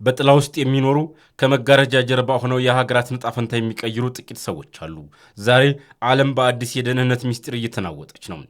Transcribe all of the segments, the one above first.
በጥላ ውስጥ የሚኖሩ ከመጋረጃ ጀርባ ሆነው የሀገራትን ዕጣ ፈንታ የሚቀይሩ ጥቂት ሰዎች አሉ። ዛሬ ዓለም በአዲስ የደህንነት ምስጢር እየተናወጠች ነው።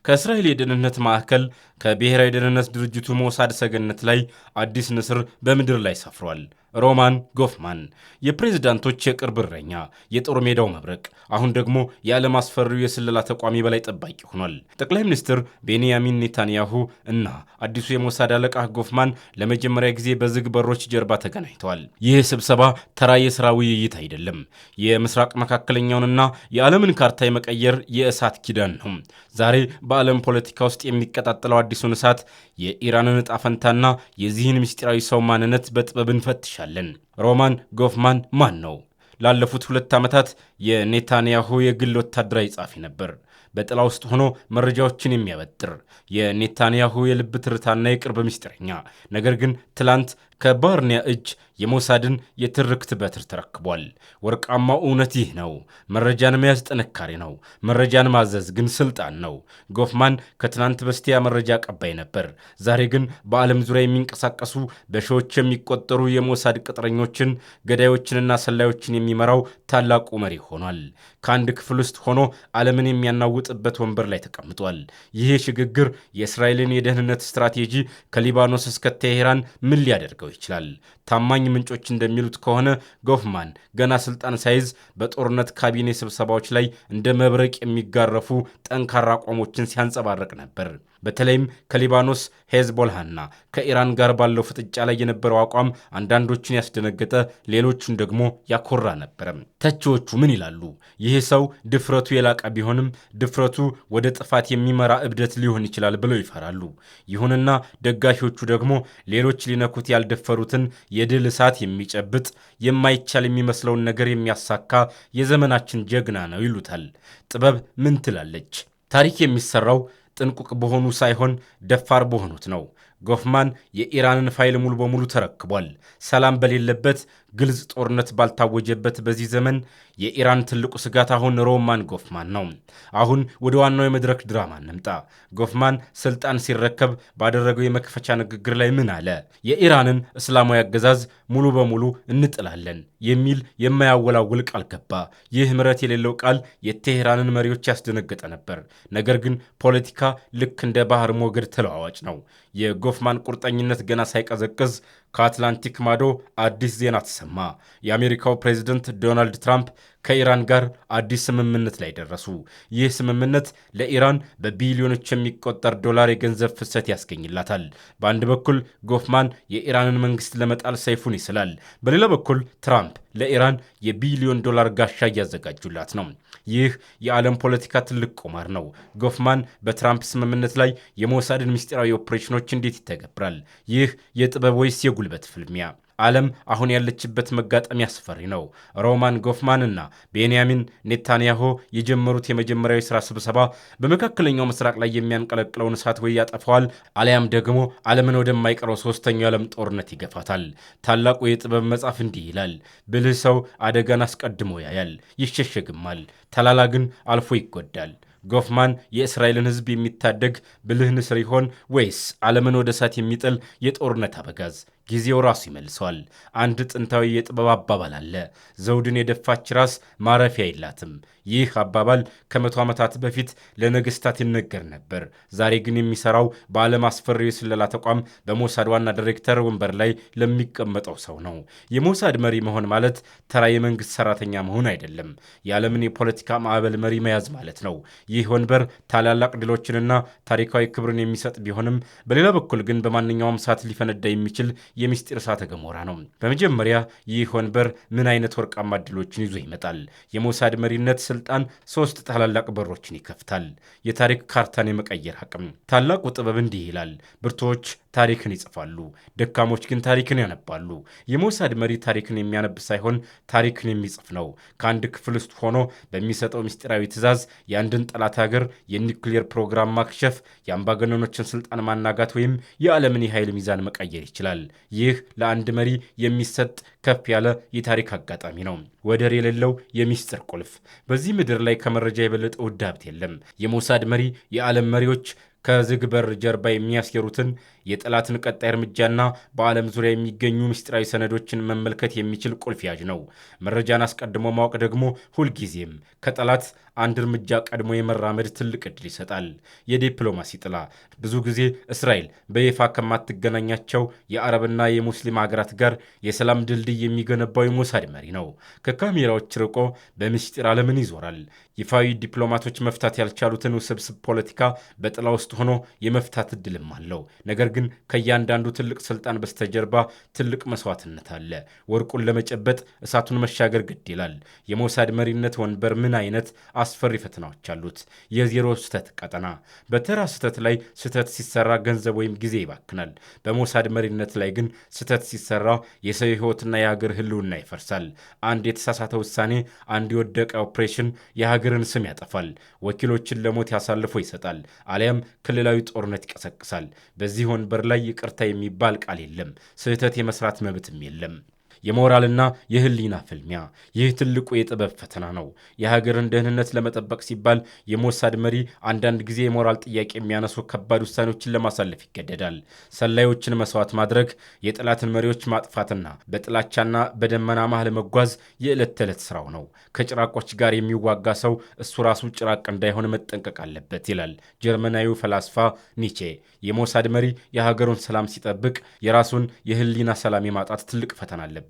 ከእስራኤል የደህንነት ማዕከል ከብሔራዊ ደህንነት ድርጅቱ ሞሳድ ሰገነት ላይ አዲስ ንስር በምድር ላይ ሰፍሯል። ሮማን ጎፍማን የፕሬዝዳንቶች የቅርብ እረኛ፣ የጦር ሜዳው መብረቅ፣ አሁን ደግሞ የዓለም አስፈሪው የስለላ ተቋም በላይ ጠባቂ ሆኗል። ጠቅላይ ሚኒስትር ቤንያሚን ኔታንያሁ እና አዲሱ የሞሳድ አለቃ ጎፍማን ለመጀመሪያ ጊዜ በዝግ በሮች ጀርባ ተገናኝተዋል። ይህ ስብሰባ ተራ የሥራ ውይይት አይደለም። የምስራቅ መካከለኛውንና የዓለምን ካርታ የመቀየር የእሳት ኪዳን ነው። ዛሬ በዓለም ፖለቲካ ውስጥ የሚቀጣጠለው አዲሱን እሳት የኢራንን ዕጣ ፈንታና የዚህን ምስጢራዊ ሰው ማንነት በጥበብ እንፈትሻለን። ሮማን ጎፍማን ማን ነው? ላለፉት 2 ዓመታት የኔታንያሁ የግል ወታደራዊ ጸሐፊ ነበር። በጥላ ውስጥ ሆኖ መረጃዎችን የሚያበጥር የኔታንያሁ የልብ ትርታና የቅርብ ምስጢረኛ። ነገር ግን ትላንት ከባርኒያ እጅ የሞሳድን የትርክት በትር ተረክቧል። ወርቃማው እውነት ይህ ነው። መረጃን መያዝ ጥንካሬ ነው። መረጃን ማዘዝ ግን ስልጣን ነው። ጎፍማን ከትናንት በስቲያ መረጃ አቀባይ ነበር። ዛሬ ግን በዓለም ዙሪያ የሚንቀሳቀሱ በሺዎች የሚቆጠሩ የሞሳድ ቅጥረኞችን፣ ገዳዮችንና ሰላዮችን የሚመራው ታላቁ መሪ ሆኗል። ከአንድ ክፍል ውስጥ ሆኖ ዓለምን የሚያናውጥበት ወንበር ላይ ተቀምጧል። ይህ ሽግግር የእስራኤልን የደህንነት ስትራቴጂ ከሊባኖስ እስከ ቴሄራን ምን ሊያደርገው ይችላል? ታማኝ ምንጮች እንደሚሉት ከሆነ ጎፍማን ገና ስልጣን ሳይዝ በጦርነት ካቢኔ ስብሰባዎች ላይ እንደ መብረቅ የሚጋረፉ ጠንካራ አቋሞችን ሲያንጸባርቅ ነበር። በተለይም ከሊባኖስ ሄዝቦላህና ከኢራን ጋር ባለው ፍጥጫ ላይ የነበረው አቋም አንዳንዶችን ያስደነገጠ፣ ሌሎቹን ደግሞ ያኮራ ነበር። ተቺዎቹ ምን ይላሉ? ይህ ሰው ድፍረቱ የላቀ ቢሆንም ድፍረቱ ወደ ጥፋት የሚመራ እብደት ሊሆን ይችላል ብለው ይፈራሉ። ይሁንና ደጋፊዎቹ ደግሞ ሌሎች ሊነኩት ያልደፈሩትን የድል እሳት የሚጨብጥ፣ የማይቻል የሚመስለውን ነገር የሚያሳካ የዘመናችን ጀግና ነው ይሉታል። ጥበብ ምን ትላለች? ታሪክ የሚሰራው ጥንቁቅ በሆኑ ሳይሆን ደፋር በሆኑት ነው። ጎፍማን የኢራንን ፋይል ሙሉ በሙሉ ተረክቧል። ሰላም በሌለበት፣ ግልጽ ጦርነት ባልታወጀበት በዚህ ዘመን የኢራን ትልቁ ስጋት አሁን ሮማን ጎፍማን ነው። አሁን ወደ ዋናው የመድረክ ድራማ እንምጣ። ጎፍማን ስልጣን ሲረከብ ባደረገው የመክፈቻ ንግግር ላይ ምን አለ? የኢራንን እስላማዊ አገዛዝ ሙሉ በሙሉ እንጥላለን የሚል የማያወላውል ቃል ገባ። ይህ ምሕረት የሌለው ቃል የቴሄራንን መሪዎች ያስደነገጠ ነበር። ነገር ግን ፖለቲካ ልክ እንደ ባህር ሞገድ ተለዋዋጭ ነው። የጎፍማን ቁርጠኝነት ገና ሳይቀዘቅዝ ከአትላንቲክ ማዶ አዲስ ዜና ተሰማ። የአሜሪካው ፕሬዝደንት ዶናልድ ትራምፕ ከኢራን ጋር አዲስ ስምምነት ላይ ደረሱ። ይህ ስምምነት ለኢራን በቢሊዮኖች የሚቆጠር ዶላር የገንዘብ ፍሰት ያስገኝላታል። በአንድ በኩል ጎፍማን የኢራንን መንግስት ለመጣል ሰይፉን ይስላል። በሌላ በኩል ትራምፕ ለኢራን የቢሊዮን ዶላር ጋሻ እያዘጋጁላት ነው። ይህ የዓለም ፖለቲካ ትልቅ ቁማር ነው። ጎፍማን በትራምፕ ስምምነት ላይ የሞሳድን ምስጢራዊ ኦፕሬሽኖች እንዴት ይተገብራል? ይህ የጥበብ ወይስ የጉልበት ፍልሚያ? ዓለም አሁን ያለችበት መጋጠሚያ አስፈሪ ነው። ሮማን ጎፍማን እና ቤንያሚን ኔታንያሁ የጀመሩት የመጀመሪያዊ ሥራ ስብሰባ በመካከለኛው ምስራቅ ላይ የሚያንቀለቅለውን እሳት ወይ ያጠፈዋል፣ አሊያም ደግሞ ዓለምን ወደማይቀረው ሦስተኛው የዓለም ጦርነት ይገፋታል። ታላቁ የጥበብ መጽሐፍ እንዲህ ይላል፣ ብልህ ሰው አደጋን አስቀድሞ ያያል፣ ይሸሸግማል፣ ተላላ ግን አልፎ ይጎዳል። ጎፍማን የእስራኤልን ሕዝብ የሚታደግ ብልህ ንስር ይሆን ወይስ ዓለምን ወደ እሳት የሚጥል የጦርነት አበጋዝ? ጊዜው ራሱ ይመልሰዋል። አንድ ጥንታዊ የጥበብ አባባል አለ፣ ዘውድን የደፋች ራስ ማረፊያ የላትም። ይህ አባባል ከ100 ዓመታት በፊት ለነገስታት ይነገር ነበር። ዛሬ ግን የሚሰራው በዓለም አስፈሪው የስለላ ተቋም በሞሳድ ዋና ዳይሬክተር ወንበር ላይ ለሚቀመጠው ሰው ነው። የሞሳድ መሪ መሆን ማለት ተራ የመንግስት ሰራተኛ መሆን አይደለም። የዓለምን የፖለቲካ ማዕበል መሪ መያዝ ማለት ነው። ይህ ወንበር ታላላቅ ድሎችንና ታሪካዊ ክብርን የሚሰጥ ቢሆንም በሌላ በኩል ግን በማንኛውም ሰዓት ሊፈነዳ የሚችል የሚስጢር እሳተ ገሞራ ነው። በመጀመሪያ ይህ ወንበር ምን አይነት ወርቃማ ዕድሎችን ይዞ ይመጣል? የሞሳድ መሪነት ስልጣን 3 ታላላቅ በሮችን ይከፍታል። የታሪክ ካርታን የመቀየር አቅም። ታላቁ ጥበብ እንዲህ ይላል፣ ብርቱዎች ታሪክን ይጽፋሉ፣ ደካሞች ግን ታሪክን ያነባሉ። የሞሳድ መሪ ታሪክን የሚያነብ ሳይሆን ታሪክን የሚጽፍ ነው። ከአንድ ክፍል ውስጥ ሆኖ በሚሰጠው ምስጢራዊ ትዕዛዝ የአንድን ጠላት ሀገር የኒውክሌር ፕሮግራም ማክሸፍ፣ የአምባገነኖችን ስልጣን ማናጋት ወይም የዓለምን የኃይል ሚዛን መቀየር ይችላል። ይህ ለአንድ መሪ የሚሰጥ ከፍ ያለ የታሪክ አጋጣሚ ነው። ወደር የሌለው የሚስጥር ቁልፍ። በዚህ ምድር ላይ ከመረጃ የበለጠ ውድ ሀብት የለም። የሞሳድ መሪ የዓለም መሪዎች ከዝግ በር ጀርባ የሚያስገሩትን የጠላትን ቀጣይ እርምጃና በዓለም ዙሪያ የሚገኙ ምስጢራዊ ሰነዶችን መመልከት የሚችል ቁልፍ ያዥ ነው። መረጃን አስቀድሞ ማወቅ ደግሞ ሁልጊዜም ከጠላት አንድ እርምጃ ቀድሞ የመራመድ ትልቅ ዕድል ይሰጣል። የዲፕሎማሲ ጥላ ብዙ ጊዜ እስራኤል በይፋ ከማትገናኛቸው የአረብና የሙስሊም ሀገራት ጋር የሰላም ድልድይ የሚገነባው የሞሳድ መሪ ነው። ከካሜራዎች ርቆ በምስጢር ዓለምን ይዞራል። ይፋዊ ዲፕሎማቶች መፍታት ያልቻሉትን ውስብስብ ፖለቲካ በጥላ ውስጥ ሆኖ የመፍታት እድልም አለው። ነገር ግን ከእያንዳንዱ ትልቅ ስልጣን በስተጀርባ ትልቅ መስዋዕትነት አለ። ወርቁን ለመጨበጥ እሳቱን መሻገር ግድ ይላል። የሞሳድ መሪነት ወንበር ምን አይነት አስፈሪ ፈተናዎች አሉት። የዜሮ ስህተት ቀጠና። በተራ ስህተት ላይ ስህተት ሲሰራ ገንዘብ ወይም ጊዜ ይባክናል። በሞሳድ መሪነት ላይ ግን ስህተት ሲሰራ የሰው ሕይወትና የሀገር ህልውና ይፈርሳል። አንድ የተሳሳተ ውሳኔ፣ አንድ የወደቀ ኦፕሬሽን የሀገርን ስም ያጠፋል። ወኪሎችን ለሞት ያሳልፎ ይሰጣል፣ አሊያም ክልላዊ ጦርነት ይቀሰቅሳል። በዚህ ወንበር ላይ ይቅርታ የሚባል ቃል የለም። ስህተት የመስራት መብትም የለም። የሞራልና የህሊና ፍልሚያ። ይህ ትልቁ የጥበብ ፈተና ነው። የሀገርን ደህንነት ለመጠበቅ ሲባል የሞሳድ መሪ አንዳንድ ጊዜ የሞራል ጥያቄ የሚያነሱ ከባድ ውሳኔዎችን ለማሳለፍ ይገደዳል። ሰላዮችን መስዋዕት ማድረግ፣ የጠላትን መሪዎች ማጥፋትና በጥላቻና በደመና መሃል መጓዝ የዕለት ተዕለት ስራው ነው። ከጭራቆች ጋር የሚዋጋ ሰው እሱ ራሱ ጭራቅ እንዳይሆን መጠንቀቅ አለበት ይላል ጀርመናዊው ፈላስፋ ኒቼ። የሞሳድ መሪ የሀገሩን ሰላም ሲጠብቅ የራሱን የህሊና ሰላም የማጣት ትልቅ ፈተና አለበት።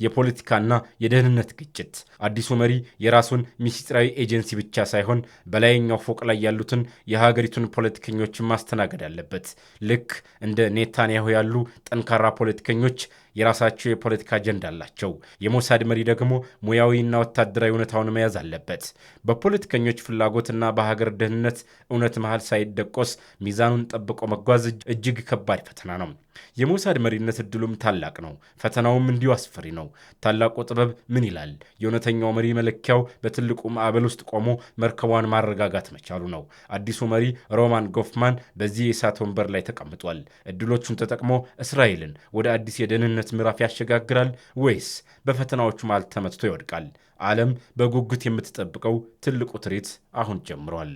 የፖለቲካና የደህንነት ግጭት። አዲሱ መሪ የራሱን ሚስጥራዊ ኤጀንሲ ብቻ ሳይሆን በላይኛው ፎቅ ላይ ያሉትን የሀገሪቱን ፖለቲከኞችን ማስተናገድ አለበት። ልክ እንደ ኔታንያሁ ያሉ ጠንካራ ፖለቲከኞች የራሳቸው የፖለቲካ አጀንዳ አላቸው። የሞሳድ መሪ ደግሞ ሙያዊና ወታደራዊ እውነታውን መያዝ አለበት። በፖለቲከኞች ፍላጎትና በሀገር ደህንነት እውነት መሃል ሳይደቆስ ሚዛኑን ጠብቆ መጓዝ እጅግ ከባድ ፈተና ነው። የሞሳድ መሪነት እድሉም ታላቅ ነው፣ ፈተናውም እንዲሁ አስፈሪ ነው። ታላቁ ጥበብ ምን ይላል? የእውነተኛው መሪ መለኪያው በትልቁ ማዕበል ውስጥ ቆሞ መርከቧን ማረጋጋት መቻሉ ነው። አዲሱ መሪ ሮማን ጎፍማን በዚህ የእሳት ወንበር ላይ ተቀምጧል። እድሎቹን ተጠቅሞ እስራኤልን ወደ አዲስ የደህንነት ምዕራፍ ያሸጋግራል ወይስ በፈተናዎቹ መሃል ተመትቶ ይወድቃል? ዓለም በጉጉት የምትጠብቀው ትልቁ ትርኢት አሁን ጀምሯል።